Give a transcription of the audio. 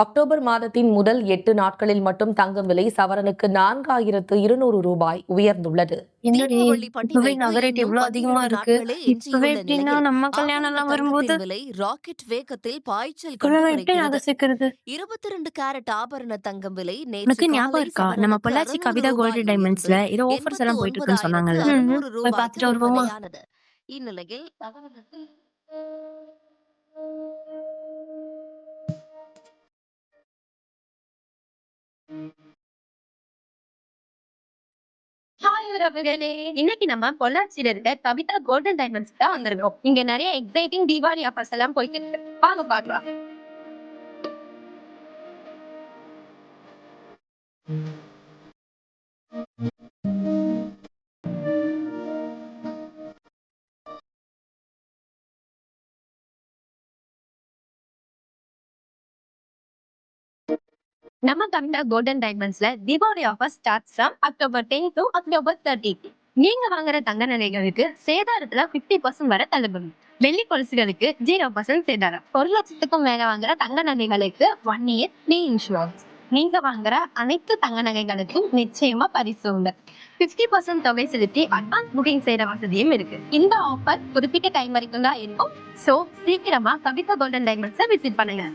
October மாதத்தின் முதல் 8 நாட்களில் மட்டும் தங்கம் விலை சவரனுக்கு 4200 ரூபாய் உயர்ந்துள்ளது. என்னடி தீபாவளி இப்பவே பண்டிகைக்கு நகரேட் இன்னும் எவ்வளவு அதிகமா 17 இருக்கு. நாட்களே இப்பவே எஞ்சியுள்ள எப்படின்னா நிலையில் நம்ம கல்யாணம் ஆபரண எல்லாம் வரும்போது தங்கத்தின் விலை ராக்கெட் வேகத்தில் பாய்ச்சல் கண்டு இப்பவே எப்படி வருகிறது. நகை சேர்க்கறது? 22 கேரட் ஆபரண தங்கம் விலை நேற்று உனக்கு ஞாபகம் காலை இருக்கா? நம்ம சவரனுக்கு பொள்ளாச்சி 600 கவிதா ரூபாய் கோல்டு உயர்ந்து டைமண்ட்ஸ்ல ஏதோ ஆஃபர்ஸ் எல்லாம் போயிட்டு இருக்குன்னு சொன்னாங்கல்ல. 89,600 போய் ரூபாய்க்கு பார்த்துட்டு வருவோமா? விற்பனையானது. இந்நிலையில் சவரனுக்கு ஹாய் உறவுகளே, இன்னைக்கு நம்ம பொள்ளாச்சியில இருக்க கவிதா கோல்டன் டைமண்ட்ஸ் தான் வந்திருக்கோம். இங்க நிறைய எக்ஸைட்டிங் தீபாவளி ஆஃபர்ஸ் எல்லாம் போயிட்டு இருக்கு. வாங்க பார்க்கலாம். நம்ம கவிதா கோல்டன் டைமண்ட்ஸ்ல Deepavali offer starts from October 10 to October 30. நீங்க வாங்குற தங்க நகைகளுக்கு சேதாரத்துல 50% வரை தள்ளுபடி. வெள்ளி கொலுசுகளுக்கு 0% சேதாரம். 1,00,000க்கும் மேல வாங்குற தங்க நகைகளுக்கு 1 year ஃப்ரீ இன்சூரன்ஸ். நீங்க வாங்குற அனைத்து தங்க நகைகளுக்கும் நிச்சயமா பரிசு உண்டு. 50% தொகை செலுத்தி அட்வான்ஸ் புக்கிங் செய்யற வசதியும் இருக்கு. இந்த ஆஃபர் குறிப்பிட்ட டைம் வரைக்கும் தான் இருக்கும். சோ சீக்கிரமா கவிதா கோல்டன் டைமண்ட்ஸை விசிட் பண்ணுங்க.